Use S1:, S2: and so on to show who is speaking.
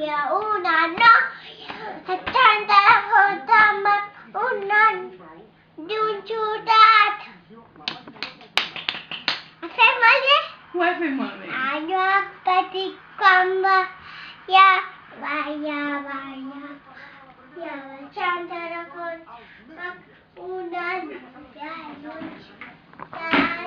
S1: noia, una noia, accende la fotama, di un ciudato. Fermale?
S2: Vuoi fermare?
S1: Ayo akati kamba, ya, vaya, ya, accende la fotama, una noia, di un ciudato.